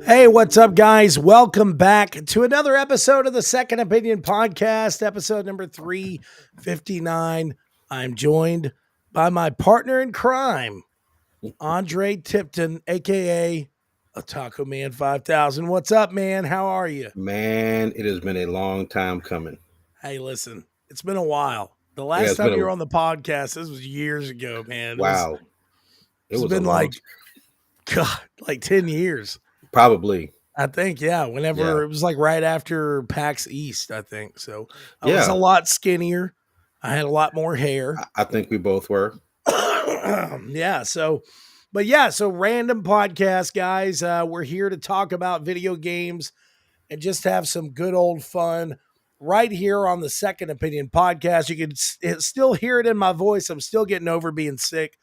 Hey, what's up, guys? Welcome back to another episode of the Second Opinion Podcast, episode number 359. I'm joined by my partner in crime, Andre Tipton, aka Otaku Man 5000. What's up, man? How are you? Man, it has been a long time coming. Hey, listen, it's been a while. The Yeah, last it's time been you were on the podcast, this was years ago, man. wow. It's A been long, God, like 10 years. probably. I think, yeah. Whenever Yeah, it was like right after PAX East, I think. So I was a yeah. lot skinnier. I had a lot more hair. I think we both were. Yeah. So random podcast, guys. We're here to talk about video games and just have some good old fun right here on the Second Opinion Podcast. You can still hear it in my voice. I'm still getting over being sick.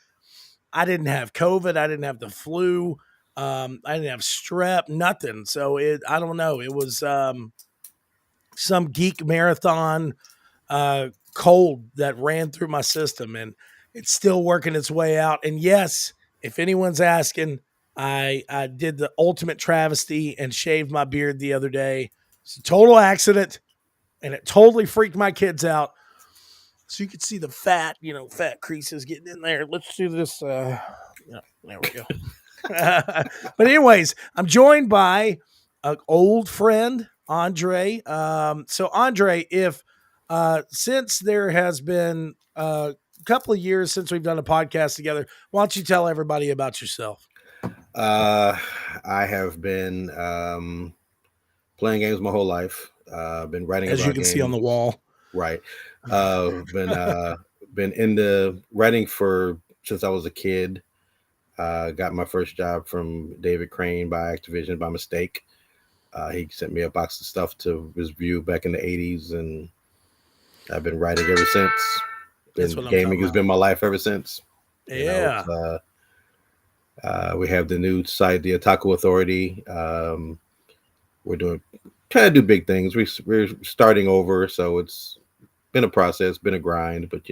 I didn't have COVID. I didn't have the flu. I didn't have strep, nothing. So I don't know. It was some geek marathon cold that ran through my system, and it's still working its way out. And yes, if anyone's asking, I did the ultimate travesty and shaved my beard the other day. It's a total accident, and it totally freaked my kids out. So you could see the fat creases getting in there. Let's do this. There we go. But anyways, I'm joined by an old friend, Andre. So Andre, if since there has been a couple of years since we've done a podcast together, why don't you tell everybody about yourself? I have been playing games my whole life. Been writing As about you can games. see on the wall. Right. Been into writing since I was a kid. Got my first job from David Crane by Activision by mistake. He sent me a box of stuff to review back in the 80s, and I've been writing ever since. Gaming has been my life ever since. Yeah. We have the new site, the Otaku Authority. We're trying to do big things. We're starting over, so it's been a process, been a grind, but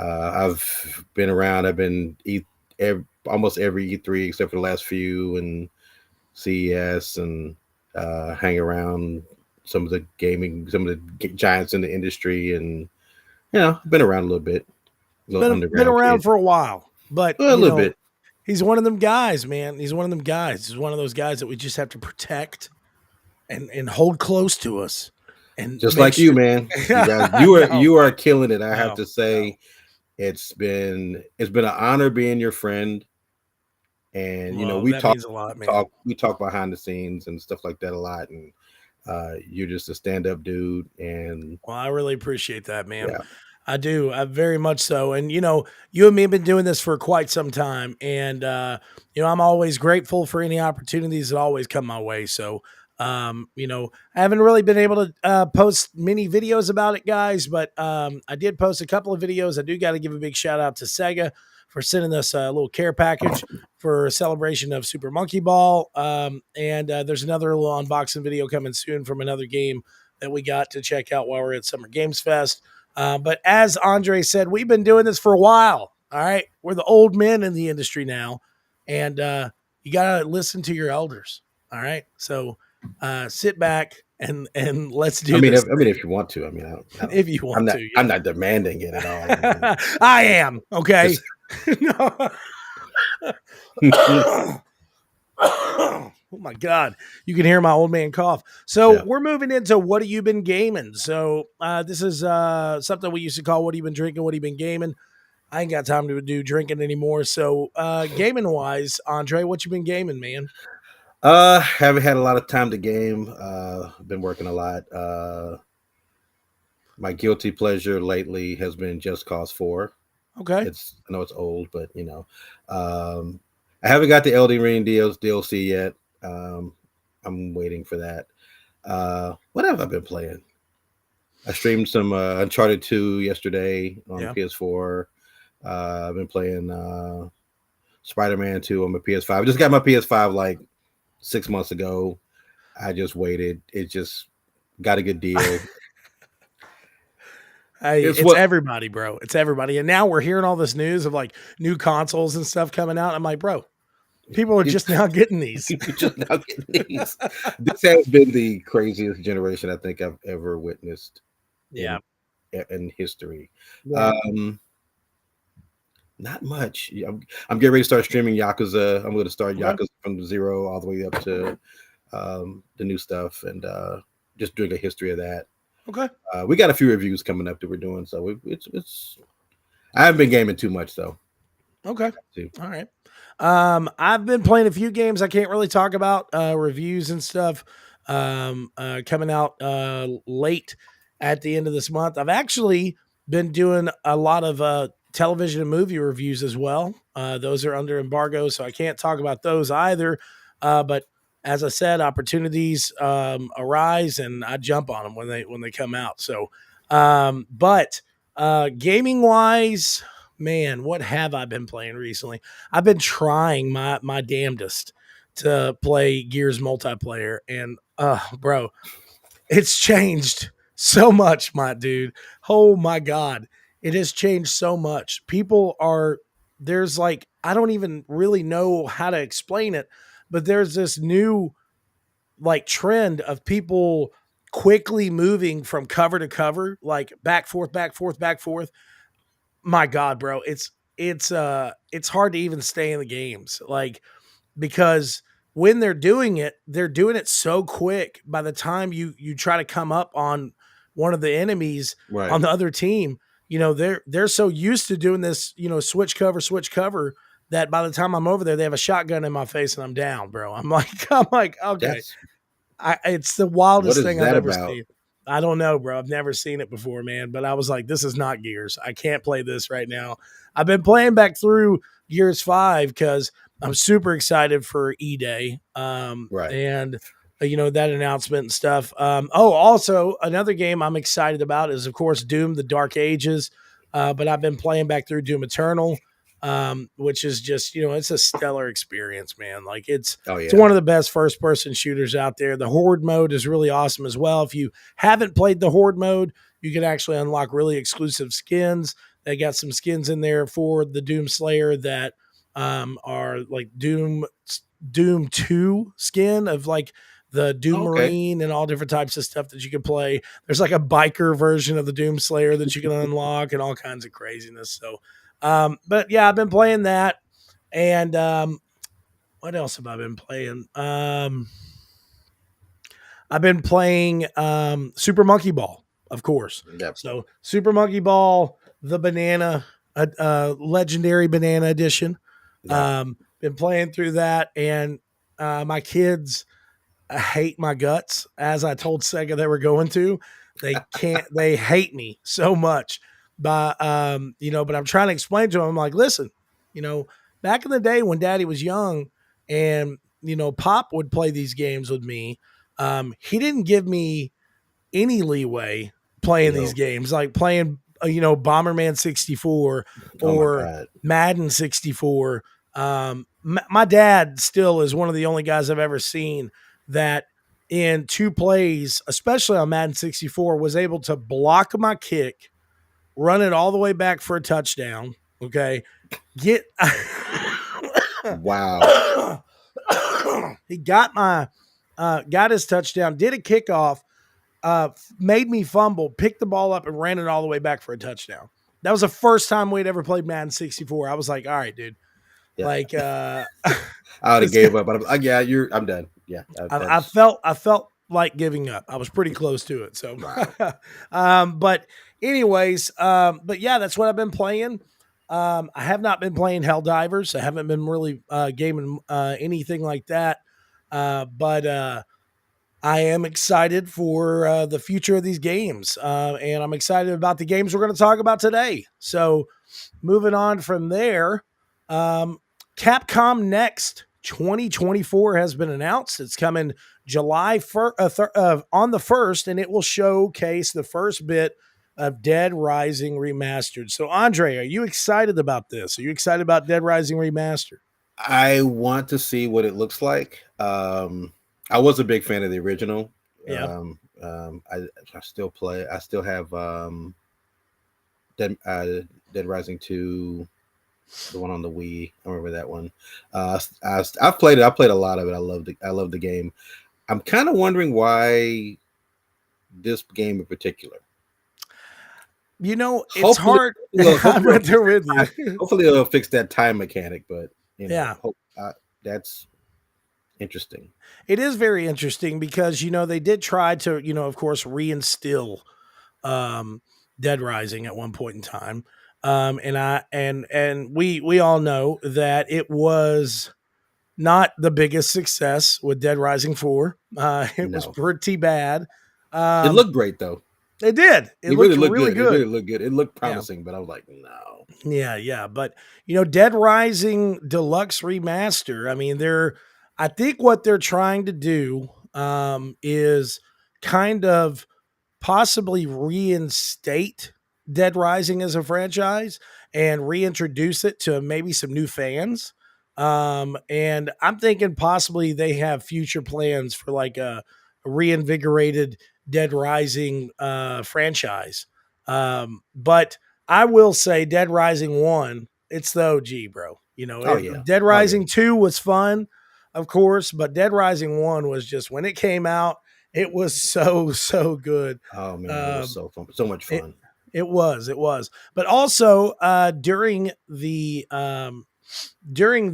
I've been around. I've been almost every E3 except for the last few, and CES, and hang around some of the giants in the industry, and been around a little bit. Been around for a while, but a little bit. He's one of them guys, man. He's one of them guys. He's one of those guys that we just have to protect and hold close to us. And just like you, man. You are killing it. I have to say, it's been an honor being your friend. And we talk behind the scenes and stuff like that a lot. And you're just a stand-up dude. And well, I really appreciate that, man. Yeah. I do. I very much so. And you and me have been doing this for quite some time. And I'm always grateful for any opportunities that always come my way. So I haven't really been able to post many videos about it, guys, but I did post a couple of videos. I do got to give a big shout out to Sega for sending us a little care package for a celebration of Super Monkey Ball. And there's another little unboxing video coming soon from another game that we got to check out while we're at Summer Games Fest. But as Andre said, we've been doing this for a while. All right. We're the old men in the industry now. And you got to listen to your elders. All right. So sit back and let's do this. If you want to, if you want to, I'm not demanding it at all. I am. Okay. Oh my God. You can hear my old man cough. So We're moving into what have you been gaming? So this is something we used to call what have you been drinking, what have you been gaming? I ain't got time to do drinking anymore. So gaming wise, Andre, what you been gaming, man? Haven't had a lot of time to game. Been working a lot. My guilty pleasure lately has been Just Cause 4. Okay. I know it's old, but I haven't got the Elden Ring DLC yet. I'm waiting for that. What have I been playing? I streamed some Uncharted 2 yesterday on PS4. I've been playing Spider-Man 2 on my PS5. I just got my PS5 like 6 months ago. I just waited. It just got a good deal. It's everybody, bro. It's everybody. And now we're hearing all this news of like new consoles and stuff coming out. I'm like, bro, People are just now getting these. People just now getting these. This has been the craziest generation I think I've ever witnessed Yeah. in history. Yeah. Not much. I'm getting ready to start streaming Yakuza. I'm going to start Okay. Yakuza from zero all the way up to the new stuff, and just doing a history of that. Okay. We got a few reviews coming up that we're doing, so it's. I haven't been gaming too much though. Okay. All right. I've been playing a few games I can't really talk about, reviews and stuff, coming out late at the end of this month. I've actually been doing a lot of television and movie reviews as well. Those are under embargo, so I can't talk about those either. But as I said, opportunities arise, and I jump on them when they come out. So, but gaming wise, man, what have I been playing recently? I've been trying my damnedest to play Gears multiplayer, and bro, it's changed so much, my dude. Oh my god, it has changed so much. People are there's like I don't even really know how to explain it, but there's this new like trend of people quickly moving from cover to cover, like back forth, back forth, back forth. My god, bro, it's hard to even stay in the games. Like because when they're doing it so quick. By the time you try to come up on one of the enemies Right. on the other team, they're so used to doing this, switch cover that by the time I'm over there, they have a shotgun in my face and I'm down, bro. I'm like, okay, That's it's the what wildest is thing I've that ever about? seen. I don't know, bro. I've never seen it before, man. But I was like, this is not Gears. I can't play this right now. I've been playing back through Gears 5 because I'm super excited for E Day. Right. And that announcement and stuff. Also another game I'm excited about is of course Doom: The Dark Ages. But I've been playing back through Doom Eternal, which is just it's a stellar experience, man. Like Oh it's yeah. one of the best first person shooters out there. The Horde mode is really awesome as well. If you haven't played the Horde mode, you can actually unlock really exclusive skins. They got some skins in there for the Doom Slayer that are like Doom 2 skin of like the Doom Oh, okay. Marine and all different types of stuff that you can play. There's like a biker version of the Doom Slayer that you can unlock and all kinds of craziness. So, but yeah, I've been playing that. And what else have I been playing? I've been playing Super Monkey Ball, of course. Yep. So Super Monkey Ball, the banana, legendary banana edition. Yep. Been playing through that, and my kids hate my guts. As I told Sega they were going to, they hate me so much. But but I'm trying to explain to them. I'm like, listen, back in the day when Daddy was young, and Pop would play these games with me. He didn't give me any leeway playing these No. games, like playing, Bomberman 64 Oh my or god. Madden 64. My dad still is one of the only guys I've ever seen that in two plays, especially on Madden 64, was able to block my kick, run it all the way back for a touchdown. Okay. Get Wow. he got his touchdown, did a kickoff, made me fumble, picked the ball up and ran it all the way back for a touchdown. That was the first time we'd ever played Madden 64. I was like, all right, dude. Yeah. Like I would have gave up, but yeah, I'm done. Yeah. I felt like giving up. I was pretty close to it. So, but anyways, but yeah, that's what I've been playing. I have not been playing Helldivers. I haven't been really gaming anything like that. But I am excited for the future of these games, and I'm excited about the games we're going to talk about today. So, moving on from there, Capcom Next 2024 has been announced. It's coming July on the 1st, and it will showcase the first bit of Dead Rising Remastered. So, Andre, are you excited about this? Are you excited about Dead Rising Remastered? I want to see what it looks like. I was a big fan of the original. Yeah. I still play. I still have Dead Rising 2 the one on the Wii. I remember that one. I've played it. I played a lot of it. I love the game. I'm kind of wondering why this game in particular. You know, it's Hopefully, hard. well, I'm hopefully, right there with you. hopefully it'll fix that time mechanic. But Yeah. that's interesting. It is very interesting because, they did try to, of course, reinstill um, Dead Rising at one point in time. And we all know that it was not the biggest success with Dead Rising 4. It was No, pretty bad. it Um, looked great though. it did. It It really looked looked really good. It really good. looked good. It looked Yeah. promising, but I was like, no. Yeah, yeah. But Dead Rising Deluxe Remaster, I mean, I think what they're trying to do is kind of possibly reinstate Dead Rising as a franchise and reintroduce it to maybe some new fans. And I'm thinking possibly they have future plans for like a reinvigorated Dead Rising franchise. But I will say Dead Rising 1, it's the OG, bro. Oh yeah. Dead Oh yeah. Rising 2 was fun, of course, but Dead Rising 1 was just when it came out, it was so, so good. Oh man, it was Um, so fun. So much it, fun. it was. But also during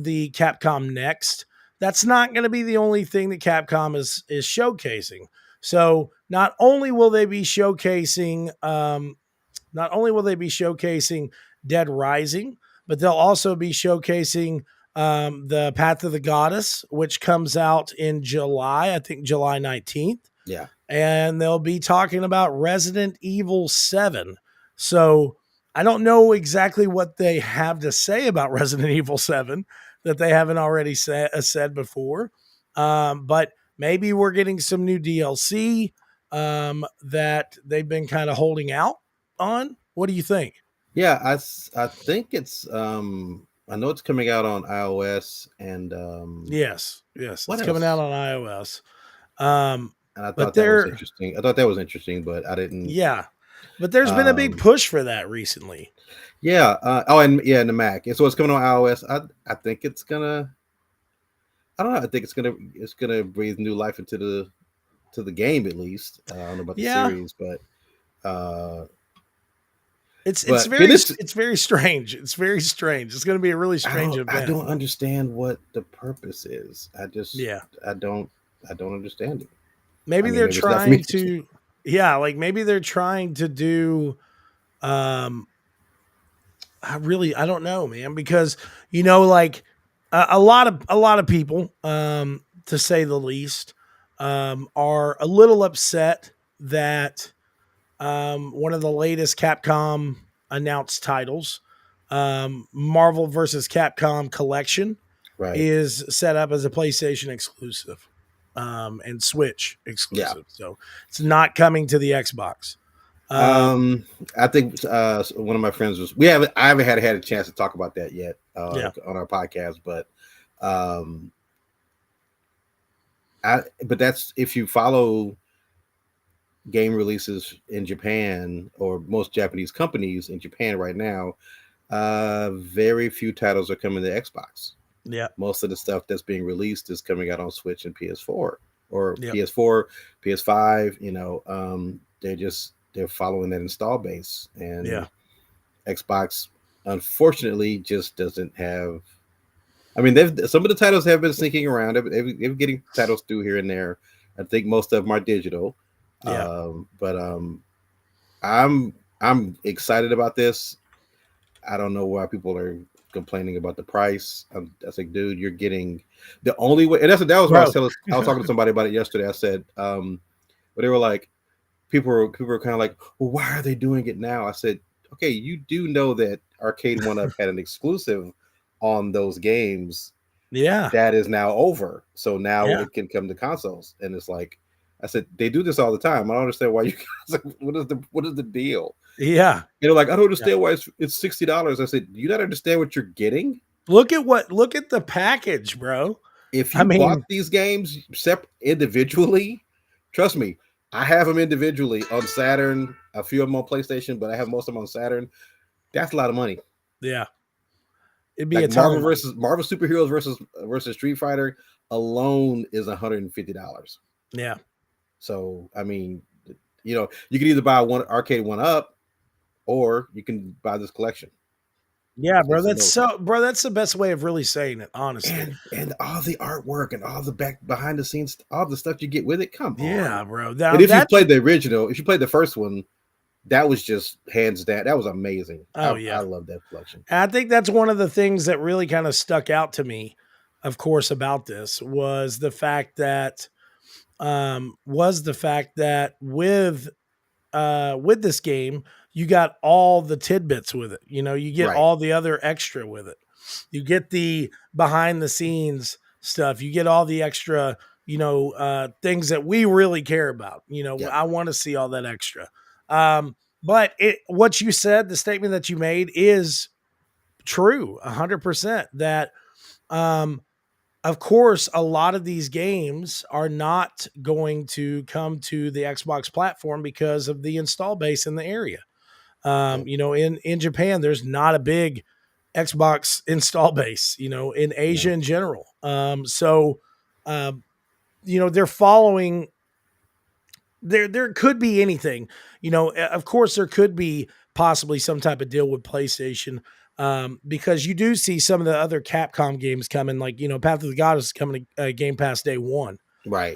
the Capcom Next, that's not going to be the only thing that Capcom is showcasing. So not only will they be showcasing Dead Rising, but they'll also be showcasing the Path of the Goddess, which comes out in July, I think July 19th. Yeah. And they'll be talking about Resident Evil 7. So I don't know exactly what they have to say about Resident Evil 7 that they haven't already said before. But maybe we're getting some new DLC that they've been kind of holding out on. What do you think? Yeah, I think it's I know it's coming out on iOS and Yes, yes, what it's coming out else? on iOS. Um, And I but thought that was there, interesting. I thought that was interesting, but I didn't yeah, but there's been a big um push for that recently. yeah, and yeah, in the Mac. And so it's coming on iOS. I think it's gonna I don't know, I think it's gonna breathe new life into the game at least. I don't know about the Yeah, series, uh it's but very it's very strange. It's very strange. It's going to be a really strange I event. don't understand what the purpose is. Yeah, I don't I don't understand it. I maybe mean, they're maybe it's not for me trying to to. Yeah, like maybe they're trying to do. Um, I don't know, man, because like a lot of people, to say the least, are a little upset that one of the latest Capcom announced titles, Marvel versus Capcom Collection, right. is set up as a PlayStation exclusive and Switch Yeah. exclusive. So it's not coming to the Xbox. Um, Um, I think one of my friends was. I haven't had a chance to talk about that yet yeah, on our podcast, but um, but that's if you follow game releases in Japan or most Japanese companies in Japan right now, very few titles are coming to Xbox. yeah, Most of the stuff that's being released is coming out on Switch and PS4 or yeah, PS4, PS5. They're following that install base, yeah, and Xbox unfortunately just doesn't have. I mean, some of the titles have been sneaking around. They're getting titles through here and there. I think most of them are digital, yeah, but I'm excited about this. I don't know why people are complaining about the price. I was like, dude, you're getting the only way, and that was what bro. I was talking to somebody about it yesterday. I said, but they were like, people were kind of like, well, why are they doing it now? I said, okay, you do know that Arcade One Up had an exclusive on those games Yeah, that is now over, so now yeah, it can come to consoles, and it's like. I said they do this all the time. I don't understand why you guys. Like, what is the deal? yeah, They're like, I don't yeah. understand why it's $60. I said, do you not understand what you're getting? Look at the package, bro. If I you bought mean, these games individually, trust me, I have them individually on Saturn, a few of them on PlayStation, but I have most of them on Saturn. That's a lot of money. yeah, it'd be a Like ton of money. Marvel superheroes versus Street Fighter alone is $150. Yeah. So I mean, you can either buy one arcade one up, or you can buy this collection. Yeah, bro. It's the most, That's the best way of really saying it, honestly. and all the artwork and all the behind the scenes, all the stuff you get with it. Come on. Yeah, bro. And Now if you've that's played the original, if you played the first one, that was just hands down. That was amazing. oh I yeah. love that collection. And I think that's one of the things that really kind of stuck out to me, of course, about this was the fact that with this game, you got all the tidbits with it. You know, you get Right. all the other extra with it. You get the behind the scenes stuff. You get all the extra, things that we really care about. You know, Yep. I want to see all that extra. But what you said, the statement that you made is true, 100%. That, um, of course, a lot of these games are not going to come to the Xbox platform because of the install base in the area. Yep. In Japan, there's not a big Xbox install base, in Asia No. in general. Um, they're following there could be anything, of course there could be possibly some type of deal with PlayStation, because you do see some of the other Capcom games coming, like, Path of the Goddess is coming to Game Pass day one. Right.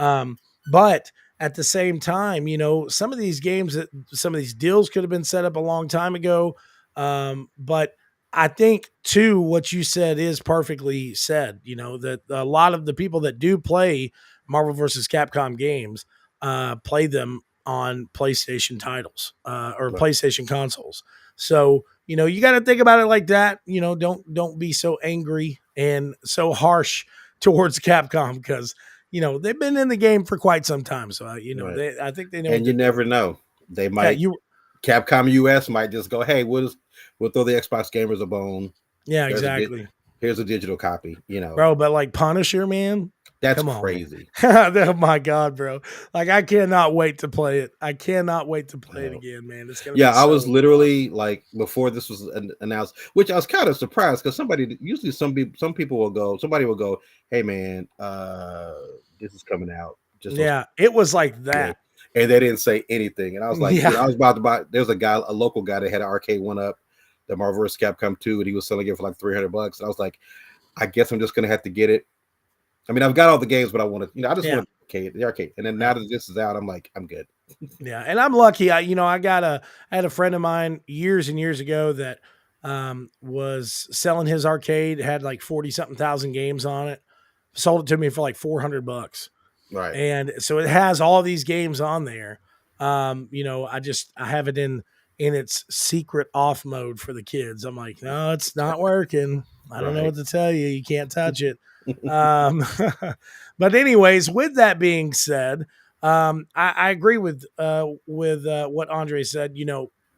But at the same time, some of these games, that some of these deals could have been set up a long time ago. But I think too, what you said is perfectly said, that a lot of the people that do play Marvel versus Capcom games, play them on PlayStation titles, or Right. PlayStation consoles. So, you got to think about it like that. Don't be so angry and so harsh towards Capcom, because they've been in the game for quite some time. So, Right. I think they know what And you they're doing. never know. They Yeah, might Capcom US might just go, hey, we'll throw the Xbox gamers a bone. yeah, There's exactly, here's a digital copy. bro. But like Punisher, man, That's come on, man. crazy. Oh my God, bro. Like, I cannot wait to play it. I cannot wait to play it Uh, again, man. It's going to yeah, be I was so literally like, before this was announced, which I was kind of surprised, because usually somebody will go, hey man, this is coming out. Just yeah, it was like yeah. that. And they didn't say anything. And I was like, Yeah. I was about to buy. There's a local guy that had an arcade one up, the Marvel vs. Capcom 2, and he was selling it for like $300. And I was like, I guess I'm just gonna have to get it. I mean, I've got all the games, but I want to, I just Yeah. want the arcade. And then now that this is out, I'm like, I'm good. Yeah, and I'm lucky. I had a friend of mine years and years ago that, was selling his arcade, had like 40 something thousand games on it, sold it to me for like $400. Right. And so it has all these games on there. I have it in its secret off mode for the kids. I'm like, no, it's not working. I don't know Right. what to tell you. You can't touch it. Um, but anyways, with that being said, I agree with what Andre said.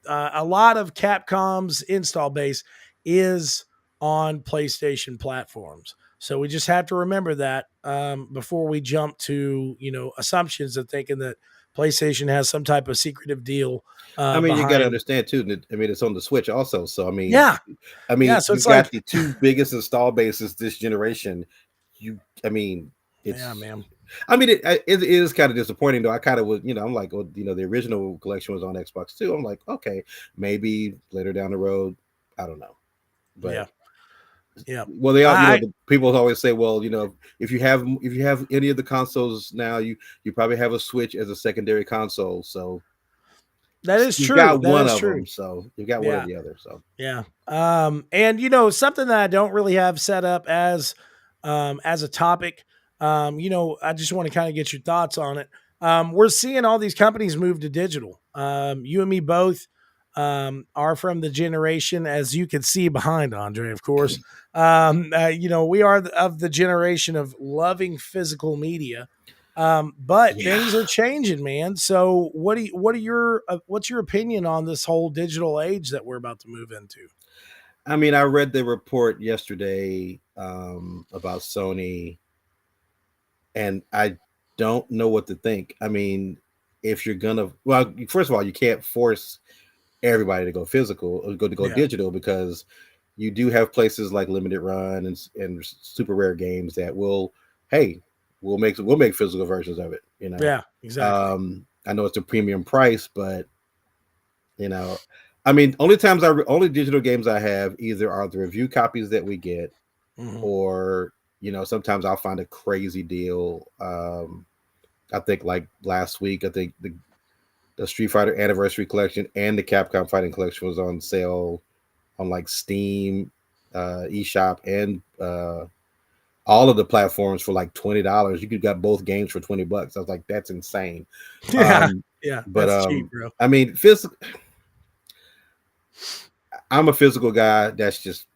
A lot of Capcom's install base is on PlayStation platforms. So we just have to remember that, before we jump to, assumptions of thinking that PlayStation has some type of secretive deal, I mean, you got to behind. understand too. That, I mean, it's on the Switch also. So Yeah, I yeah. mean, So you it's got like, the two biggest install bases this generation. I mean, yeah, it's. man. I mean, it is kind of disappointing though. I kind of was, I'm like, well, the original collection was on Xbox too. I'm like, okay, maybe later down the road, I don't know, but Yeah, yeah. well, they are, I the people always say, well, if you have any of the consoles now, you probably have a Switch as a secondary console, so That is you've true. got That one is of true. them, so you've got one or Yeah. the other. So Yeah. And something that I don't really have set up as a topic. I just want to kind of get your thoughts on it. We're seeing all these companies move to digital. You and me both, are from the generation, as you can see behind Andre, of course. We are of the generation of loving physical media. But yeah, things are changing, man. So what's your opinion on this whole digital age that we're about to move into? I mean, I read the report yesterday about Sony, and I don't know what to think. I mean, if you're gonna, well, first of all, you can't force everybody to go physical or go Yeah. digital, because you do have places like Limited Run and super rare games that will, hey, we'll make physical versions of it. Yeah, exactly. I know it's a premium price, but you know, I mean, only digital games I have either are the review copies that we get, Hmm. or sometimes I'll find a crazy deal. I think like last week, I think the Street Fighter Anniversary Collection and the Capcom Fighting Collection was on sale on like Steam, eShop, and all of the platforms for like $20. You could got both games for $20. I was like, that's insane. Yeah, Um, yeah, but that's cheap, bro. I mean, I'm a physical guy. That's just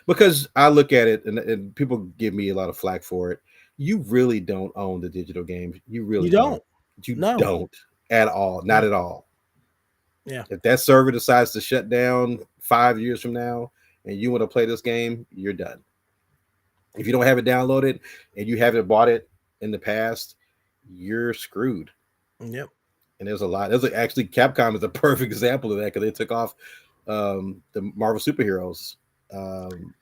because I look at it, and people give me a lot of flack for it. You really don't own the digital games. You You really don't. don't. You No, don't at all. Not no. at all. Yeah. If that server decides to shut down 5 years from now and you want to play this game, you're done. If you don't have it downloaded and you haven't bought it in the past, you're screwed. Yep. And there's a lot. Actually, Capcom is a perfect example of that because they took off the Marvel superheroes, um,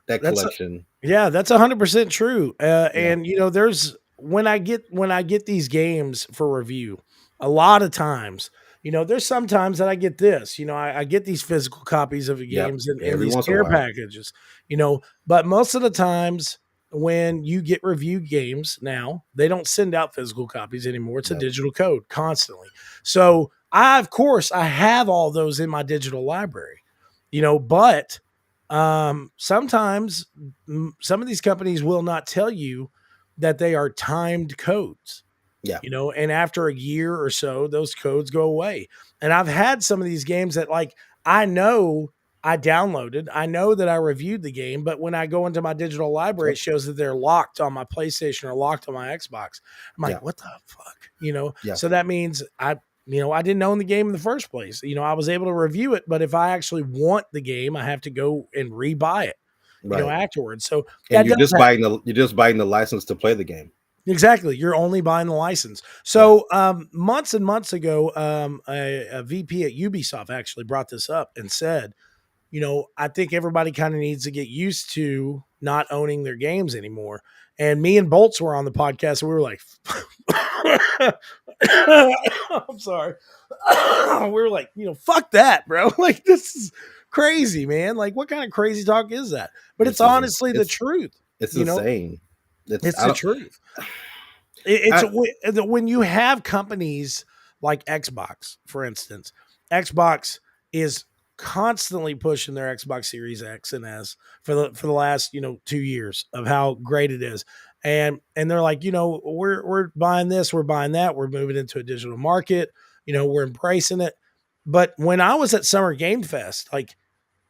that That's collection. Yeah, that's 100% true. Yeah. And there's when I get these games for review, a lot of times, there's sometimes that I get this. I get these physical copies of the Yep. games in Every these once in a care while. packages. But most of the times when you get review games now, they don't send out physical copies anymore. It's a No. digital code constantly. So of course, I have all those in my digital library. But sometimes some of these companies will not tell you that they are timed codes, Yeah. and after a year or so, those codes go away. And I've had some of these games that, like, I know I downloaded, I know that I reviewed the game, but when I go into my digital library, Yep. it shows that they're locked on my PlayStation or locked on my Xbox. I'm like, Yeah. what the fuck? Yeah. So that means I didn't own the game in the first place. I was able to review it, but if I actually want the game, I have to go and rebuy it, Right. afterwards. So And that does happen. you're just buying the license to play the game. Exactly. You're only buying the license. Yeah. So months and months ago, a VP at Ubisoft actually brought this up and said, I think everybody kind of needs to get used to not owning their games anymore. And me and Bolts were on the podcast, and we were like, I'm sorry. We were like, fuck that, bro. Like, this is crazy, man. Like, what kind of crazy talk is that? But it's This is honestly the truth. it's You know, insane. It's it's I the don't truth. I When you have companies like Xbox, for instance, Xbox is constantly pushing their Xbox Series X and S for the last 2 years of how great it is, and they're like, we're buying this, we're buying that, we're moving into a digital market, we're embracing it. But when I was at Summer Game Fest, like,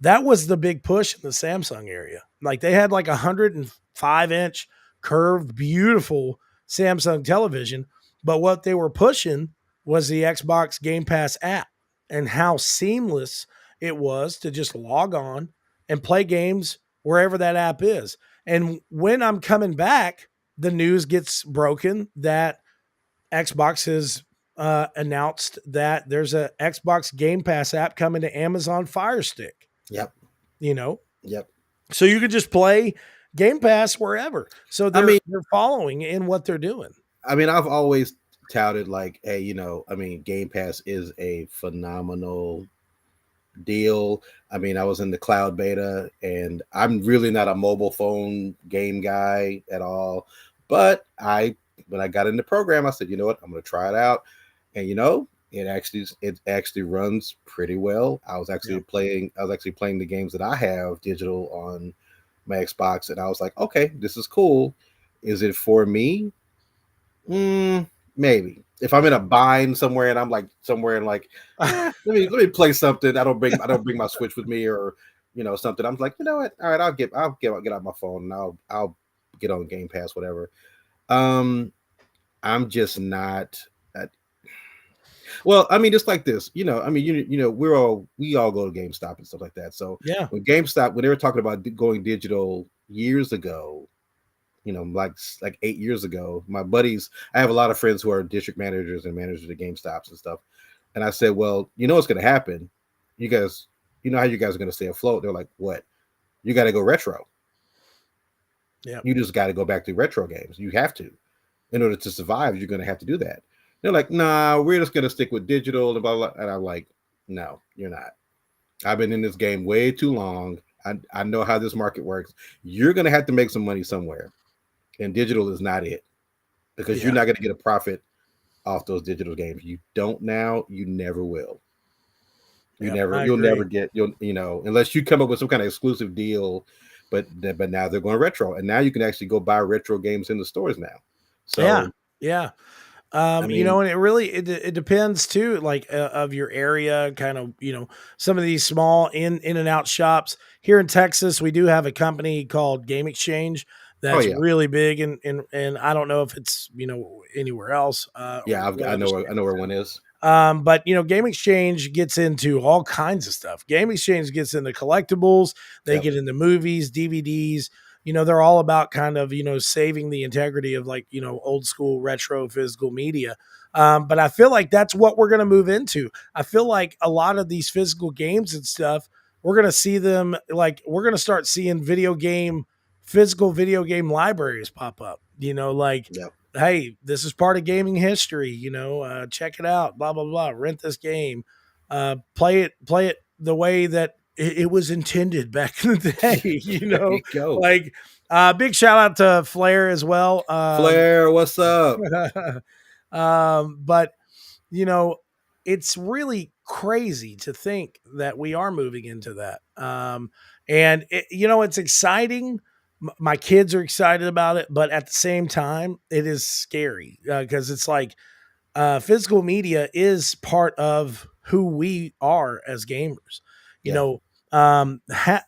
that was the big push in the Samsung area. Like, they had like 105-inch curved, beautiful Samsung television, but what they were pushing was the Xbox Game Pass app and how seamless it was to just log on and play games wherever that app is. And when I'm coming back, the news gets broken that Xbox has announced that there's a Xbox Game Pass app coming to Amazon Fire Stick, Yep. you know, Yep. so you could just play Game Pass wherever. So I they're mean, they're following in what they're doing. I've always touted like, hey, Game Pass is a phenomenal deal. I mean, I was in the cloud beta, and I'm really not a mobile phone game guy at all. But when I got in the program, I said, you know what, I'm going to try it out, and it actually runs pretty well. Yeah. I was actually playing the games that I have digital on my Xbox, and I was like, okay, this is cool. Is it for me? Maybe. If I'm in a bind somewhere and I'm like somewhere and like, let me play something. I don't bring my Switch with me, or something. I'm like, you know what? All right, I'll get out my phone and I'll get on Game Pass, whatever. Um, I'm just not. Well, I mean, just like this, I mean, we all go to GameStop and stuff like that. So Yeah. when they were talking about going digital years ago, like 8 years ago, my buddies, I have a lot of friends who are district managers and managers of GameStops and stuff. And I said, well, what's going to happen? You guys, how you guys are going to stay afloat? They're like, what? You got to go retro. Yeah. You just got to go back to retro games. You have to. In order to survive, you're going to have to do that. They're like, nah, we're just going to stick with digital and blah, blah, blah. And I'm like, no, you're not. I've been in this game way too long. I know how this market works. You're going to have to make some money somewhere. And digital is not it, because you're not going to get a profit off those digital games. You don't now, you never will. You'll never get, unless you come up with some kind of exclusive deal. But now they're going retro, and now you can actually go buy retro games in the stores now. So yeah. I mean, And it really, it depends too, like of your area, kind of, some of these small in and out shops here in Texas. We do have a company called Game Exchange oh that's yeah, really big. And I don't know if it's, anywhere else, yeah, what I other know, state. where one is. But Game Exchange gets into all kinds of stuff. Game Exchange gets into collectibles, they Yep. get into movies, DVDs. They're all about kind of, saving the integrity of, like, old school retro physical media. But I feel like that's what we're going to move into. I feel like a lot of these physical games and stuff, we're going to see them, like, we're going to start seeing physical video game libraries pop up, like, Yep. hey, this is part of gaming history, check it out, blah, blah, blah, rent this game, play it the way that it was intended back in the day, There you go. like, big shout out to Flair as well. Flair, what's up? But you know, it's really crazy to think that we are moving into that. And it's exciting. My kids are excited about it, but at the same time, it is scary because it's like physical media is part of who we are as gamers. You Yeah. know,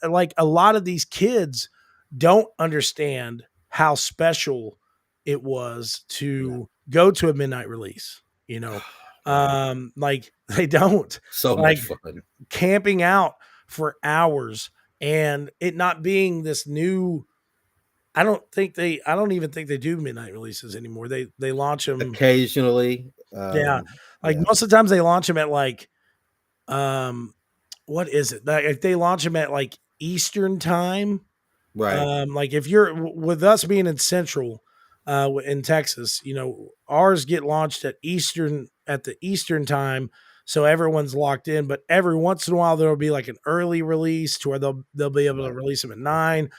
like a lot of these kids don't understand how special it was Yeah. to go to a midnight release. Man, Like they don't, so much like, fun. camping out for hours and it not being this new. I don't even think they do midnight releases anymore. They launch them. Occasionally, Yeah. Like yeah, most of the times they launch them at like, um, what is it? Like if they launch them at like Eastern time, right, like if you're with us being in Central, in Texas, ours get launched at the Eastern time, so everyone's locked in. But every once in a while there'll be like an early release to where they'll be able to right. release them at 9.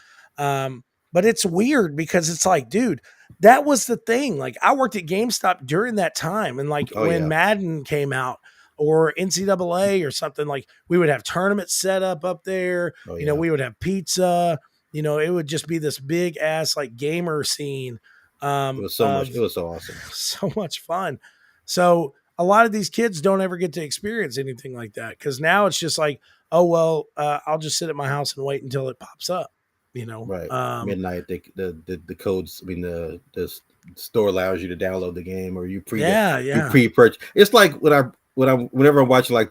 But it's weird because it's like, dude, that was the thing. Like I worked at GameStop during that time, and like Oh when yeah, Madden came out or NCAA or something, like we would have tournaments set up there. oh yeah. We would have pizza. It would just be this big ass like gamer scene It was so much. of It was so awesome. so much fun. So a lot of these kids don't ever get to experience anything like that because now it's just like, oh well, I'll just sit at my house and wait until it pops up. Right, midnight. The codes. I mean, the store allows you to download the game, or Yeah, you yeah, pre-purchase. It's like whenever I'm watching and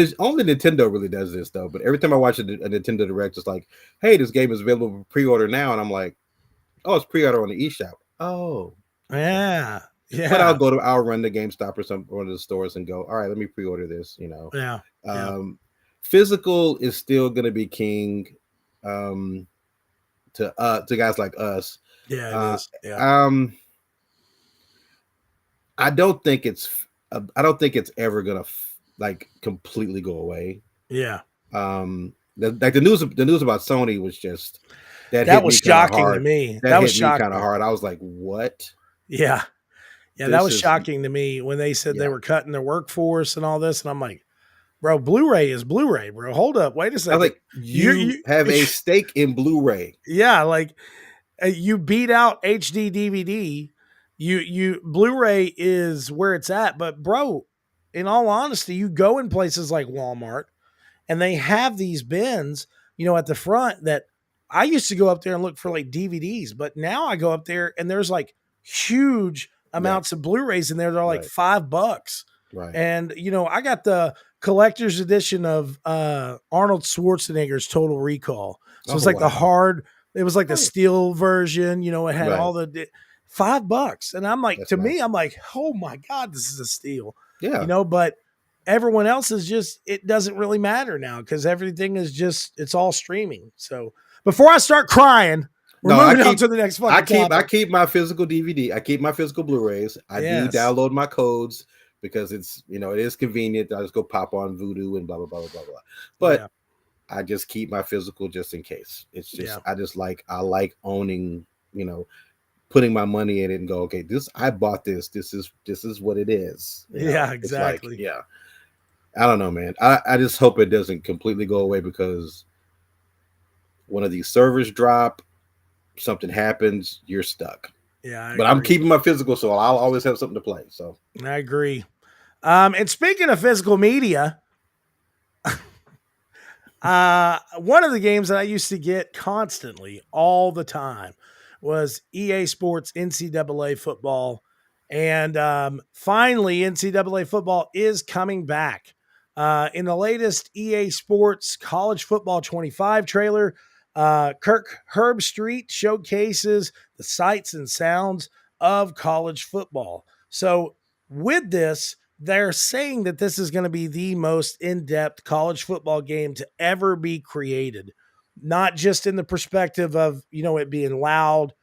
it's only Nintendo really does this though. But every time I watch a Nintendo Direct, it's like, hey, this game is available for pre-order now, and I'm like, oh, it's pre-order on the eShop. Oh, okay. yeah, But yeah, I'll run the GameStop or one of the stores and go, all right, let me pre-order this. yeah, yeah, Physical is still going to be king, to guys like us. yeah. It Uh, is. Yeah, um, I don't think it's ever gonna like completely go away. yeah. The news about Sony was just that That hit was me kind of shocking to hard. me. That That was hit me kind of shocking. hard. I was like, what? Yeah, yeah. That This was is shocking to me when they said they yeah. were cutting their workforce and all this, and I'm like, bro, Blu-ray is Blu-ray, bro. Hold up, wait a I was second. like, you have a stake in Blu-ray. Yeah, like you beat out HD DVD. You Blu-ray is where it's at, but bro, in all honesty, you go in places like Walmart and they have these bins, at the front that I used to go up there and look for like DVDs, but now I go up there and there's like huge Yeah, amounts of Blu-rays in there. They're like right, $5. right. And I got the collector's edition of Arnold Schwarzenegger's Total Recall. So it's Oh like wow. it was like the Oh, steel version, it had right. all $5. And I'm like, That's to me, nice. I'm like, oh my God, this is a steal. Yeah. But everyone else is just, it doesn't really matter now because everything is just, it's all streaming. So before I start crying, we're No, I moving on keep to the next I fucking keep I topic. keep my physical DVD. I keep my physical Blu-rays. I do Yes. download my codes because it's it is convenient. I just go pop on Voodoo and blah blah blah blah blah. But Yeah. I just keep my physical just in case. It's just Yeah. I like owning, putting my money in it and go, okay, I bought this. This is what it is. Yeah, It's like, exactly. yeah. I don't know, man. I just hope it doesn't completely go away because one of these servers drop, something happens, you're stuck. Yeah, I But I'm agree. keeping my physical, so I'll always have something to play. So I agree. And speaking of physical media, one of the games that I used to get constantly all the time was EA Sports NCAA football. And finally, NCAA football is coming back. In the latest EA Sports College Football 25 trailer, Kirk Herbstreit showcases the sights and sounds of college football. So, with this, they're saying that this is going to be the most in-depth college football game to ever be created, not just in the perspective of it being loud,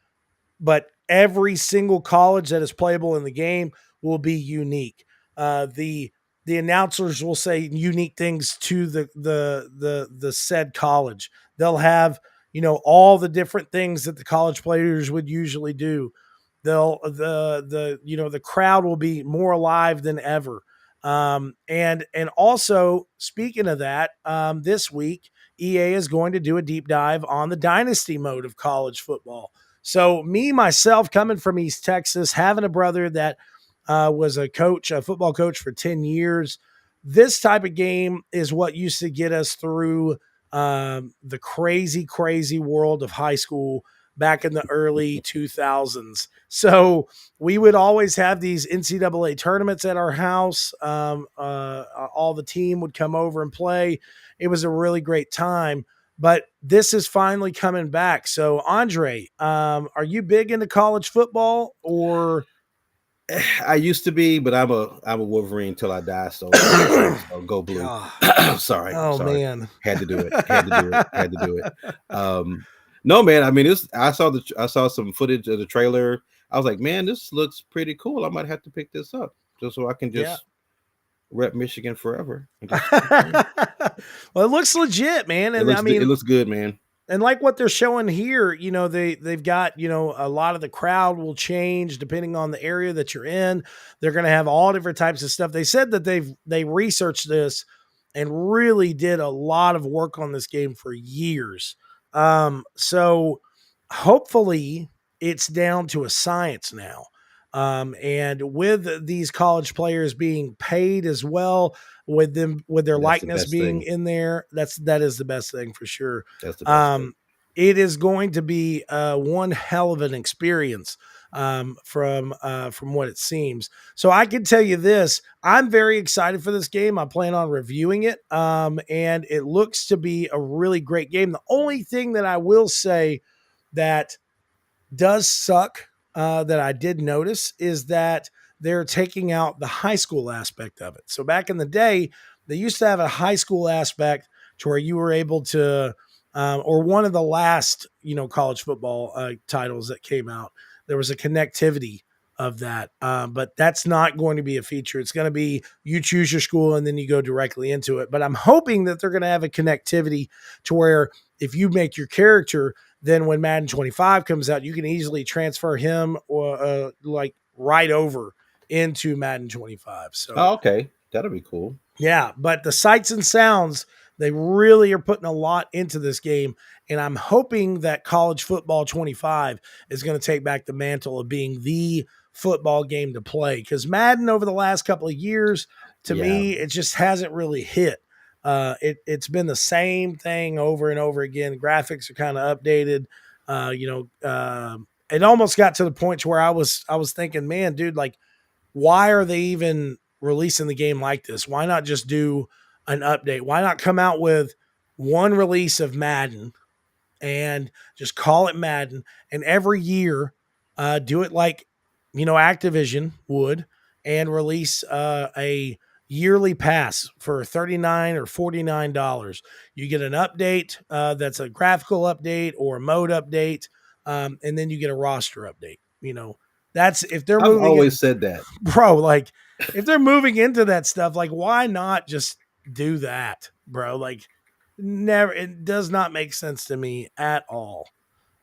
but every single college that is playable in the game will be unique. The announcers will say unique things to the said college. They'll have all the different things that the college players would usually do. They'll the crowd will be more alive than ever. And also speaking of that, this week EA is going to do a deep dive on the dynasty mode of college football. So me myself, coming from East Texas, having a brother that was a coach, a football coach for 10 years, this type of game is what used to get us through the crazy, crazy world of high school back in the early 2000s. So we would always have these NCAA tournaments at our house. All the team would come over and play. It was a really great time. But this is finally coming back. So, Andre, are you big into college football or? I used to be, but I'm a Wolverine till I die. So go blue. God. sorry, Oh sorry. man. Had to do it. Had to do it. Had to do it. No, man. I mean, I saw some footage of the trailer. I was like, man, this looks pretty cool. I might have to pick this up just so I can Yeah. just rep Michigan forever. Well, it looks legit, man. And I It mean, looks good, man. and like what they're showing here, they've got, a lot of the crowd will change depending on the area that you're in. They're going to have all different types of stuff. They said that they researched this and really did a lot of work on this game for years. So hopefully it's down to a science now. And with these college players being paid as well, with their That's the likeness best being thing. in there, that is the best thing for sure. That's the best thing. Um, it is going to be one hell of an experience from what it seems. So I can tell you this: I'm very excited for this game. I plan on reviewing it, and it looks to be a really great game. The only thing that I will say that does suck that I did notice is that they're taking out the high school aspect of it. So back in the day, they used to have a high school aspect to where you were able to, or one of the last, college football titles that came out, there was a connectivity of that. But that's not going to be a feature. It's going to be you choose your school and then you go directly into it. But I'm hoping that they're going to have a connectivity to where if you make your character, then when Madden 25 comes out, you can easily transfer him or like right over into Madden 25. So Oh, okay. That'll be cool. yeah, but the sights and sounds, they really are putting a lot into this game. And I'm hoping that college football 25 is going to take back the mantle of being the football game to play. Because Madden over the last couple of years, to Yeah. me, it just hasn't really hit. It's been the same thing over and over again. Graphics are kind of updated. It almost got to the point to where I was thinking, man, dude, like, why are they even releasing the game like this? Why not just do an update? Why not come out with one release of Madden and just call it Madden, and every year do it like Activision would, and release yearly pass for $39 or $49. You get an update that's a graphical update or a mode update, and then you get a roster update. That's if they're I've moving in, always said that. bro. Like if they're moving into that stuff, like why not just do that, bro? Like never. It does not make sense to me at all.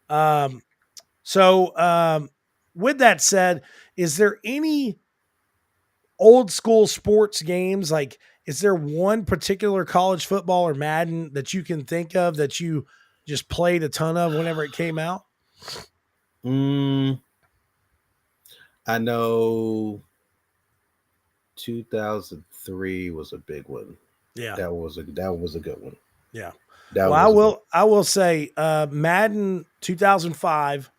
Um, so, with that said, is there any old school sports games? Like, is there one particular college football or Madden that you can think of that you just played a ton of whenever it came out? I know 2003 was a big one. Yeah. That was a good one. Yeah. That Well, was I will say Madden 2005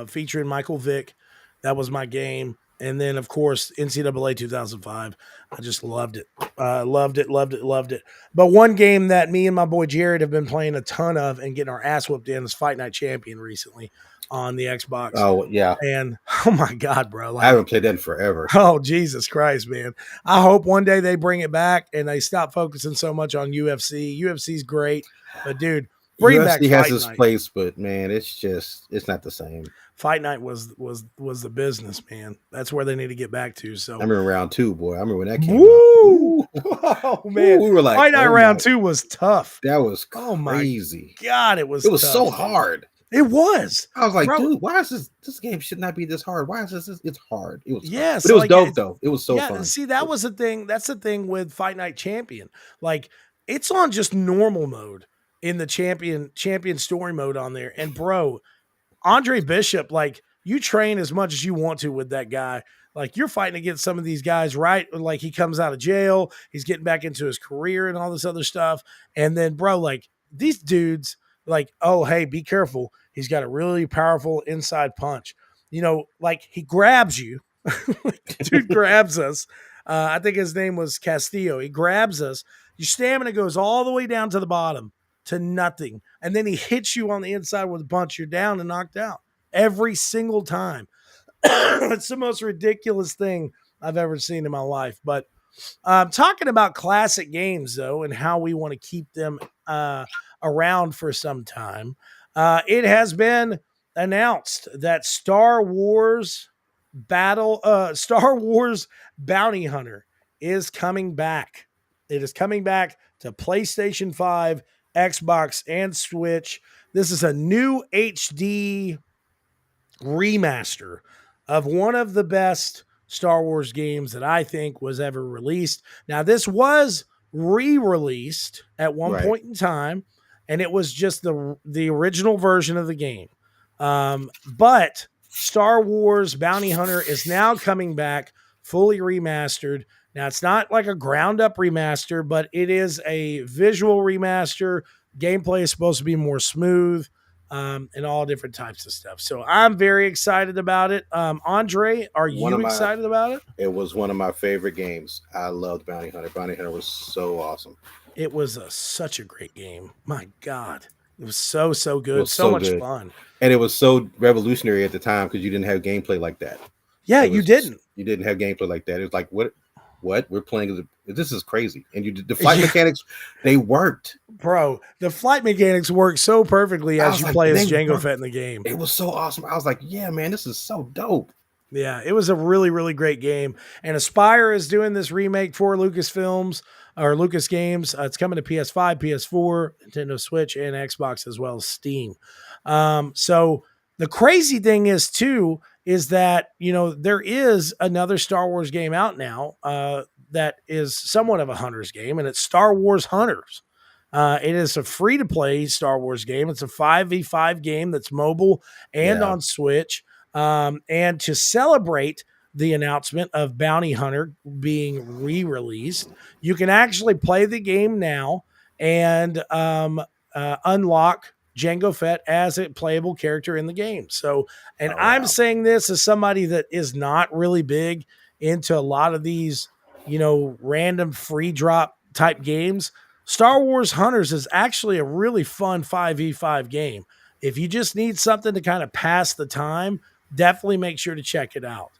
featuring Michael Vick. That was my game. And then, of course, NCAA 2005. I just loved it. Loved it, loved it, loved it. But one game that me and my boy Jared have been playing a ton of and getting our ass whooped in is Fight Night Champion recently on the Xbox. Oh yeah. And oh my God, bro. I haven't played that in forever. Oh, Jesus Christ, man. I hope one day they bring it back and they stop focusing so much on UFC. UFC's great, but dude, bring back UFC has Fight its Night. place, but man, it's not the same. Fight Night was the business, man. That's where they need to get back to. So I remember round 2, boy. I remember when that came Woo! out. Oh man, we were like, Fight Night round 2 was tough. That was crazy. Oh my God, it was tough. So hard. It was. I was like, bro, dude, why is this game should not be this hard? Why is this? It's hard. It was yes, but it was dope though. It was so fun. See, that was the thing. That's the thing with Fight Night Champion. Like, it's on just normal mode in the champion story mode on there. And bro, Andre Bishop, like, you train as much as you want to with that guy. Like, you're fighting against some of these guys, right? Like, he comes out of jail, he's getting back into his career and all this other stuff. And then, bro, like, these dudes, like, oh, hey, be careful. He's got a really powerful inside punch. Like, he grabs you. Dude grabs us. I think his name was Castillo. He grabs us. Your stamina goes all the way down to the bottom to nothing. And then he hits you on the inside with a punch. You're down and knocked out every single time. It's the most ridiculous thing I've ever seen in my life. But talking about classic games, though, and how we want to keep them around for some time, it has been announced that Star Wars Bounty Hunter is coming back. It is coming back to PlayStation 5, Xbox, and Switch. This is a new HD remaster of one of the best Star Wars games that I think was ever released. Now, this was re-released at one point in time, and it was just the original version of the game. But Star Wars Bounty Hunter is now coming back fully remastered. Now, it's not like a ground up remaster, but it is a visual remaster. Gameplay is supposed to be more smooth, and all different types of stuff. So I'm very excited about it. Andre, are you excited about it? It was one of my favorite games. I loved Bounty Hunter. Bounty Hunter was so awesome. It was such a great game. My God. It was so good. So much fun. And it was so revolutionary at the time because you didn't have gameplay like that. Yeah, you didn't. You didn't have gameplay like that. It was like, what? We're playing. This is crazy. And the flight mechanics, they worked. Bro, the flight mechanics work so perfectly as you play as Jango Fett in the game. It was so awesome. I was like, yeah, man, this is so dope. Yeah, it was a really, really great game. And Aspire is doing this remake for Lucasfilms or Lucas Games. It's coming to PS5, PS4, Nintendo Switch, and Xbox, as well as Steam. So the crazy thing is, too, is that, there is another Star Wars game out now that is somewhat of a Hunters game, and it's Star Wars Hunters. It is a free-to-play Star Wars game. It's a 5v5 game that's mobile and on Switch. And to celebrate the announcement of Bounty Hunter being re-released, you can actually play the game now and unlock Jango Fett as a playable character in the game. So, and I'm saying this as somebody that is not really big into a lot of these, random free drop type games. Star Wars Hunters is actually a really fun 5v5 game. If you just need something to kind of pass the time, definitely make sure to check it out.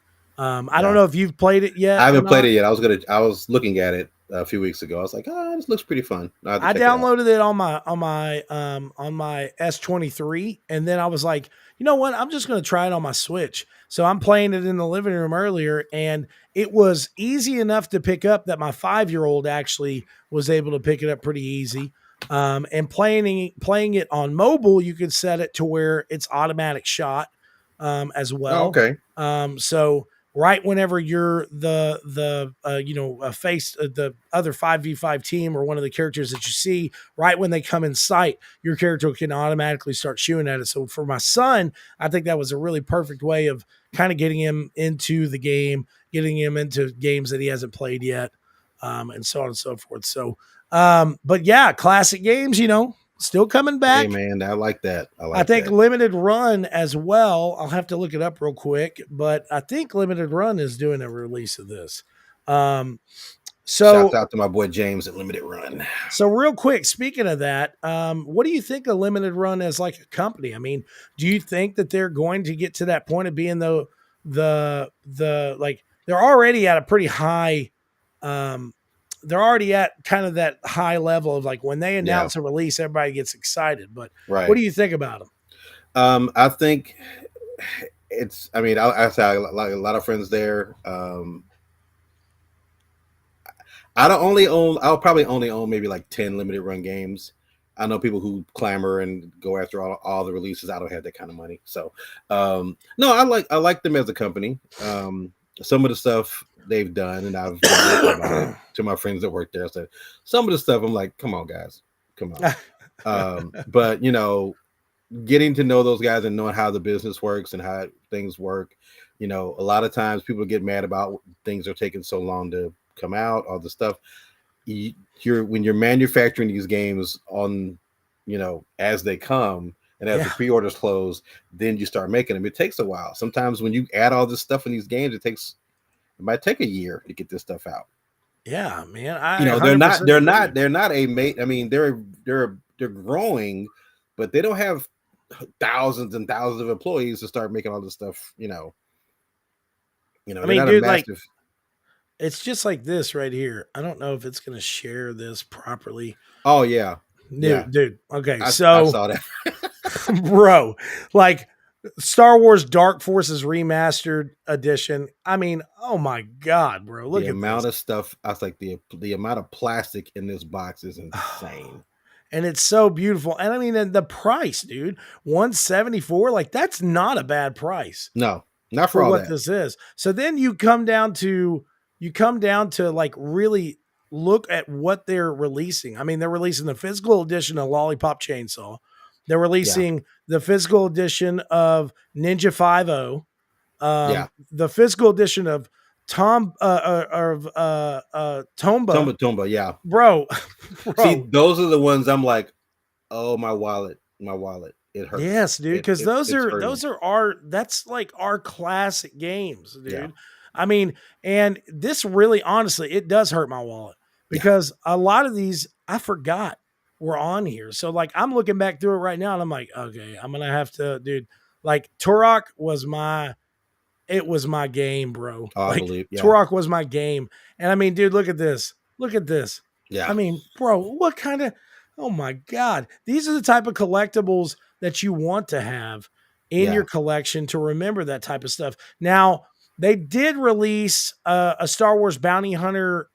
I don't Yeah. know if you've played it I yet or haven't played not. it yet. I was looking at it a few weeks ago. I was like, oh, this looks pretty fun. I have to I check it out. downloaded it on my S23, and then I was like, you know what? I'm just going to try it on my Switch. So I'm playing it in the living room earlier, and it was easy enough to pick up that my 5-year-old actually was able to pick it up pretty easy. And playing it on mobile, you could set it to where it's automatic shot as Oh, well. okay. So right whenever you're face the other 5v5 team or one of the characters that you see, right when they come in sight, your character can automatically start shooting at it. So for my son, I think that was a really perfect way of kind of getting him into the game, getting him into games that he hasn't played yet, and so on and so forth. So but yeah, classic games, still coming Hey back. man, I like that. I I like think that. Limited Run as well. I'll have to look it up real quick, but I think Limited Run is doing a release of this. Um, Shouts so, out to my boy James at Limited Run. so real quick, speaking of that, what do you think of Limited Run as like a company? I mean, do you think that they're going to get to that point of being the like they're already at a pretty high, um, they're already at kind of that high level of like when they Yeah, announce a release, everybody gets excited. But what right. do you think about them? I think it's. I mean, I say like a lot of friends there. I don't only own. I'll probably only own maybe like 10 limited run games. I know people who clamor and go after all the releases. I don't have that kind of money. So, no, I like them as a company. Some of the stuff they've done, and I've been open about it to my friends that work there. I said some of the stuff I'm like, come on, guys, come on. But getting to know those guys and knowing how the business works and how things work, a lot of times people get mad about things are taking so long to come out, all the stuff. When you're manufacturing these games on, as they come and as the Yeah. pre-orders close, then you start making them. It takes a while. Sometimes when you add all this stuff in these games, it might take a year to get this stuff out. Yeah, man. You I know, they're not 100% they're agree. not they're not a mate. I mean, they're growing, but they don't have thousands and thousands of employees to start making all this stuff. I They're mean, not a dude, like massive. it's just like this right here. I don't know if it's going to share this properly. Oh yeah, yeah. Dude. Okay. I So, saw that. bro, like Star Wars Dark Forces Remastered Edition. I mean, oh my God, bro. The Look at amount this. of stuff. I was like the amount of plastic in this box is insane. And it's so beautiful. And I mean, and the price, dude, 174, like that's not a bad price No, not for for all what that. this is. So then you come down to like really look at what they're releasing. I mean, they're releasing the physical edition of Lollipop Chainsaw. They're Yeah, releasing the physical edition of Ninja 50, yeah. the physical edition of Tomba. Tomba. Yeah. Bro, See, bro. those are the ones I'm like, oh my wallet. It hurts. Yes, dude, because those It's are hurting. those are our that's like our classic games, Yeah, dude. I mean, and this really honestly, it does hurt my wallet yeah, because a lot of these I forgot were on here. So like I'm looking back through it right now and I'm like, okay, I'm gonna have to, dude. Like Turok was my game, bro. oh, I Like believe. Yeah, Turok was my game. And I mean, dude, look at this. Look at this. I yeah, mean, bro, what kind of oh my God. These are the type of collectibles that you want to have in yeah. your collection to remember that type of stuff. Now, they did release a Star Wars Bounty Hunter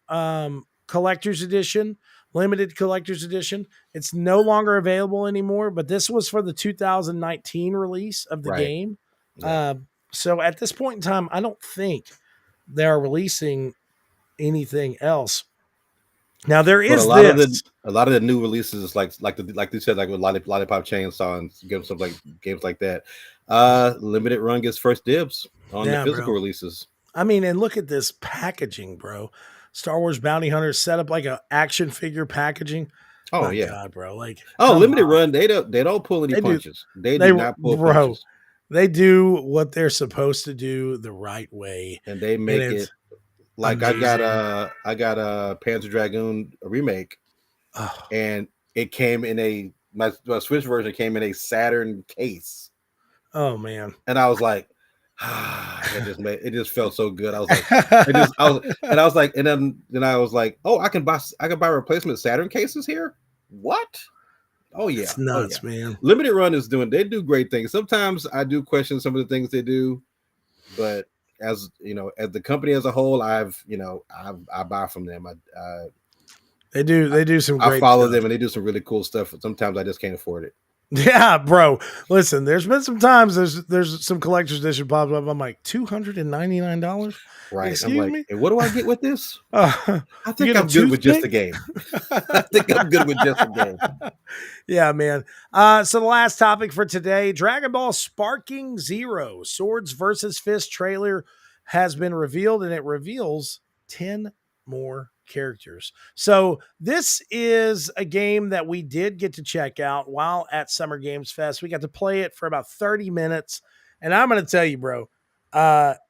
collector's edition, limited collector's edition. It's no longer available anymore, but this was for the 2019 release of the Right. game. Yeah. Uh, so at this point in time, I don't think they are releasing anything else. Now there But is this. a lot of the new releases, like they said, like with Lollipop Chainsaw and games like that, limited run gets first dibs on the Yeah, physical bro. releases. I mean, and look at this packaging, bro. Star Wars Bounty Hunter set up like a action figure packaging. Oh My yeah. God, bro. Like, Oh, come limited on. run. They don't pull any They do punches. They do they not pull bro, punches, they do what they're supposed to do the right way. and they And make it it's like amazing. I got a Panzer Dragoon remake, Oh, and it came in my Switch version came in a Saturn case, oh man. and I was like, It just felt so good. I was like, I was like, and then I was like, oh, I can buy replacement Saturn cases here. What? Oh yeah, It's oh yeah. nuts, man. Limited Run they do great things. Sometimes I do question some of the things they do, but as you know, as the company as a whole, I buy from them. They do some I great follow stuff. them, and they do some really cool stuff. Sometimes I just can't afford it. Yeah, bro. Listen, there's been some times there's some collector's edition pops up. I'm like $299. Right? I'm Excuse like, me. and what do I get with this? I You think get a I'm good with just toothpick? the game. I think I'm good with just the game. Yeah, man. So the last topic for today, Dragon Ball Sparking Zero, Swords versus Fist trailer has been revealed, and it reveals 10 more characters. So this is a game that we did get to check out while at Summer Games Fest. We got to play it for about 30 minutes. And I'm going to tell you, bro,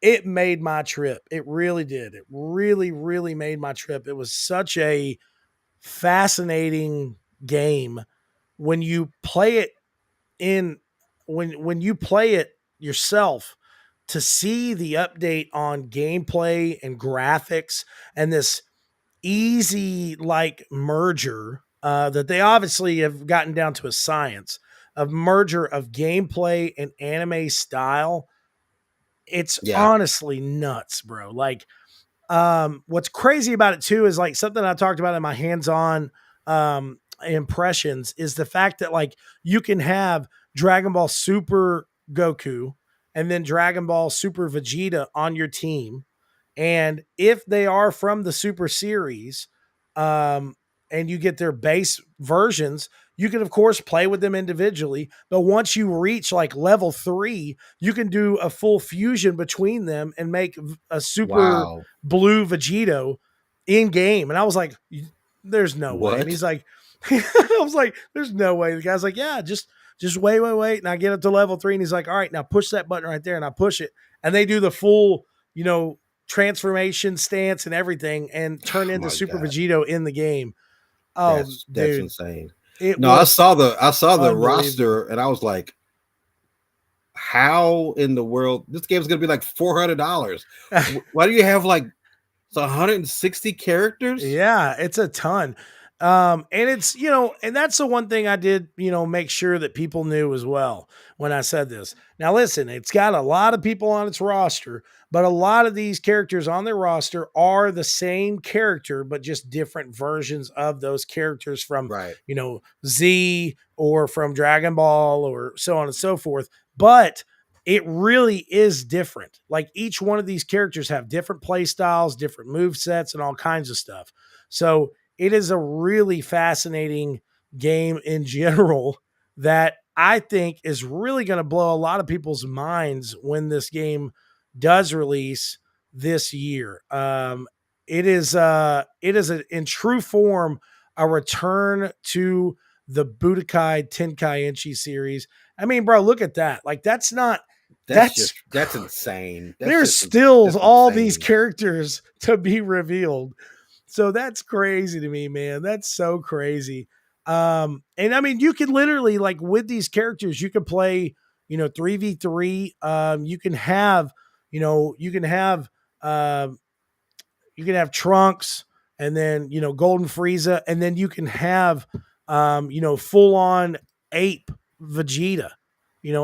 it made my trip. It really did. It really, really made my trip. It was such a fascinating game when you play it in when you play it yourself, to see the update on gameplay and graphics and this easy like merger that they obviously have gotten down to a science of merger of gameplay and anime style. It's Yeah, honestly nuts, bro. Like, what's crazy about it too is like something I talked about in my hands-on impressions is the fact that like you can have Dragon Ball Super Goku and then Dragon Ball Super Vegeta on your team, and if they are from the Super Series, um, and you get their base versions, you can of course play with them individually. But once you reach like level 3, you can do a full fusion between them and make a Super wow. Blue Vegito in game. And I was like, "There's no way." And What? he's like, "I was like, there's no way." The guy's like, "Yeah, just wait." And I get up to level 3, and he's like, "All right, now push that button right there," and I push it, and they do the full, transformation stance and everything and turn Oh into my Super god, Vegito in the game. Oh, that's dude, insane. it No, was I saw the unbelievable. roster, and I was like, how in the world this game is going to be like $400? Why do you have like 160 characters? Yeah, it's a ton. And it's, and that's the one thing I did, make sure that people knew as well when I said this. Now, listen, it's got a lot of people on its roster, but a lot of these characters on their roster are the same character, but just different versions of those characters from, Right. Z or from Dragon Ball or so on and so forth. But it really is different. Like each one of these characters have different play styles, different move sets, and all kinds of stuff. So it is a really fascinating game in general that I think is really going to blow a lot of people's minds when this game does release this year. In true form a return to the Budokai Tenkaichi series. I mean, bro, look at that. Like that's That's insane. there's still That's all these insane. characters to be revealed. So that's crazy to me, man. That's so crazy. And I mean, you can literally like with these characters, you can play, 3v3. Um, you can have Trunks and then, Golden Frieza, and then you can have, full on ape Vegeta,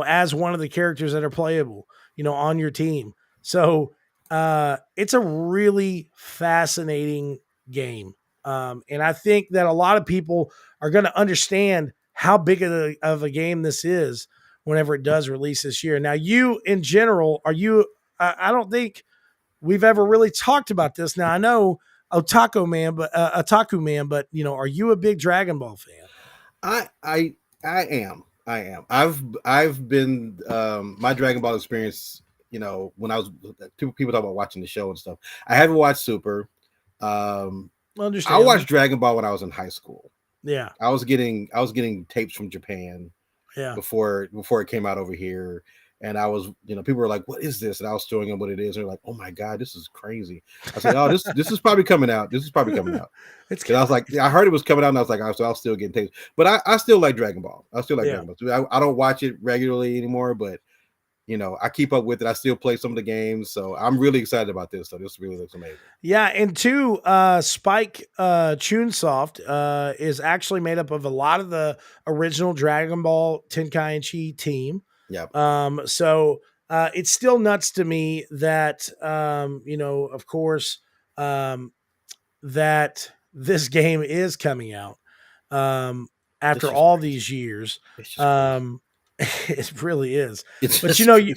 as one of the characters that are playable, on your team. So it's a really fascinating game. And I think that a lot of people are going to understand how big of a game this is whenever it does release this year. Now, you in general, I don't think we've ever really talked about this. Now I know Otaku man, but are you a big Dragon Ball fan? I I I am. I am. I've been my Dragon Ball experience, when I was people talk about watching the show and stuff. I haven't watched Super. I Understandable. watched Dragon Ball when I was in high school. Yeah. I was getting tapes from Japan Yeah. before it came out over here. And I was, people were like, "What is this?" And I was showing them what it is. And they're like, "Oh my god, this is crazy." I said, "Oh, this is probably coming out. This is probably coming out." It's Because I was like, yeah, I heard it was coming out, and I was like, so I'll still get tapes. But I still like Dragon Ball. I still like yeah. Dragon Ball. I don't watch it regularly anymore, but I keep up with it. I still play some of the games, so I'm really excited about this. So this really looks amazing. Yeah, and two, Spike Chunsoft is actually made up of a lot of the original Dragon Ball Tenkaichi team. Yep. So it's still nuts to me that of course, that this game is coming out It's after just all crazy. these years. It's just crazy. It really is. It's But just crazy.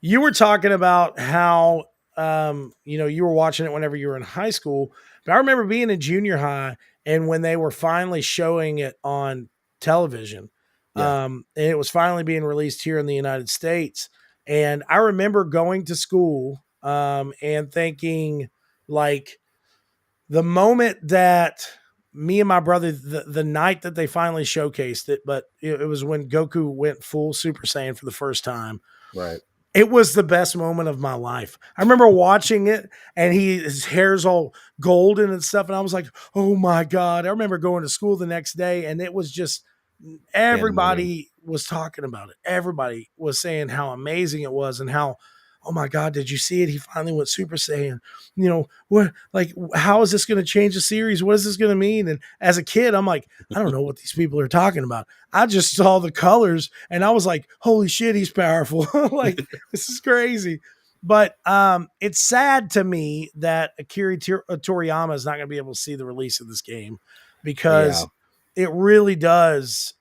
you were talking about how you were watching it whenever you were in high school. But I remember being in junior high and when they were finally showing it on television, Yeah. and it was finally being released here in the United States. And I remember going to school and thinking, like, the moment that me and my brother, the night that they finally showcased it, but it was when Goku went full Super Saiyan for the first time. Right. It was the best moment of my life. I remember watching it and his hair's all golden and stuff. And I was like, oh my God. I remember going to school the next day and it was just, Pandemonium. everybody was talking about it. Everybody was saying how amazing it was and how, oh my God, did you see it? He finally went Super Saiyan. What, like, how is this going to change the series? What is this going to mean? And as a kid, I'm like, I don't know what these people are talking about. I just saw the colors and I was like, holy shit, he's powerful. Like, this is crazy. But it's sad to me that Akira Toriyama is not going to be able to see the release of this game Yeah. because it really does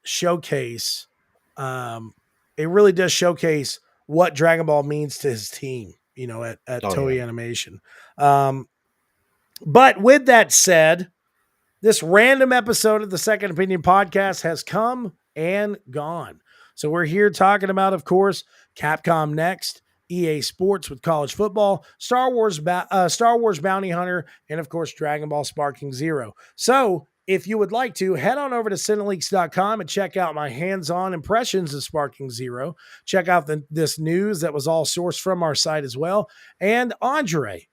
showcase. It really does showcase what Dragon Ball means to his team. At Oh yeah. Toei Animation. But with that said, this random episode of the Second Opinion podcast has come and gone. So we're here talking about, of course, Capcom Next, EA Sports with college football, Star Wars Bounty Hunter, and of course, Dragon Ball Sparking Zero. So if you would like to, head on over to Cineleaks.com and check out my hands-on impressions of Sparking Zero. Check out this news that was all sourced from our site as well. And Andre,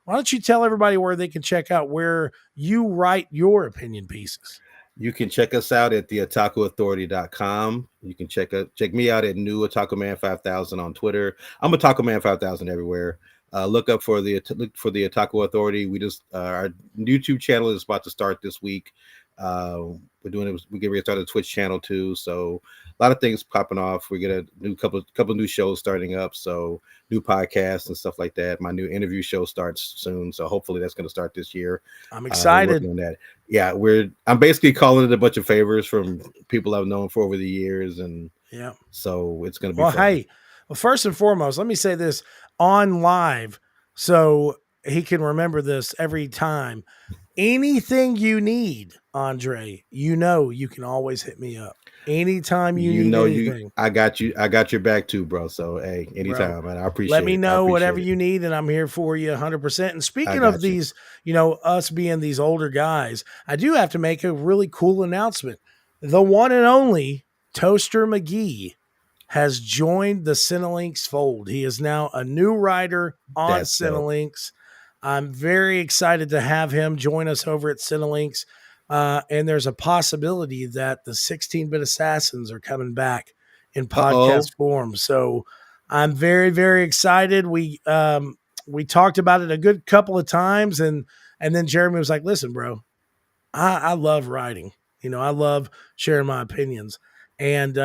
why don't you tell everybody where they can check out where you write your opinion pieces? You can check us out at theotakuauthority.com. You can check me out at New Otaku Man 5000 on Twitter. I'm Otaku Man 5000 everywhere. Look up for the Otaku Authority. We just our YouTube channel is about to start this week. We're doing it. We're getting ready to start a Twitch channel too. So a lot of things popping off. We get a new couple new shows starting up. So new podcasts and stuff like that. My new interview show starts soon. So hopefully that's going to start this year. I'm excited. Working on that. Yeah, I'm basically calling it a bunch of favors from people I've known for over the years, and yeah, so it's going to be well. fun. Hey, well, first and foremost, let me say this on live so he can remember this every time. Anything you need, Andre, you can always hit me up. Anytime you need anything. I got your back too, bro. So hey, anytime, man. I appreciate it. Let me know whatever you need, and I'm here for you 100%. And speaking of these, us being these older guys, I do have to make a really cool announcement. The one and only Toaster McGee has joined the Cinelinks fold. He is now a new writer on Cinelinks. I'm very excited to have him join us over at Cinelinks. And there's a possibility that the 16-bit assassins are coming back in podcast form. So I'm very, very excited. We talked about it a good couple of times, and then Jeremy was like, listen, bro, I love writing. I love sharing my opinions. And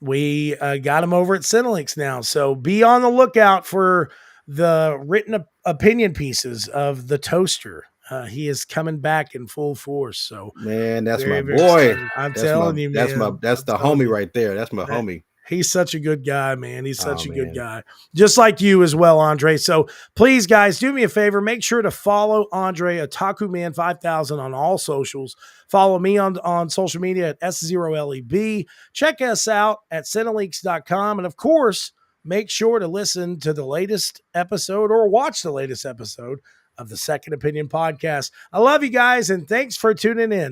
we got him over at Cinelinks now. So be on the lookout for the written opinion pieces of the Toaster. He is coming back in full force. So man, that's my boy. I'm telling you, man. That's the homie right there. That's my homie. He's such a good guy, man. He's such a good guy. Just like you as well, Andre. So please, guys, do me a favor. Make sure to follow Andre, Otaku Man 5000 on all socials. Follow me on social media at S0LEB. Check us out at Cineleaks.com. And of course, make sure to listen to the latest episode or watch the latest episode of the Second Opinion podcast. I love you guys, and thanks for tuning in.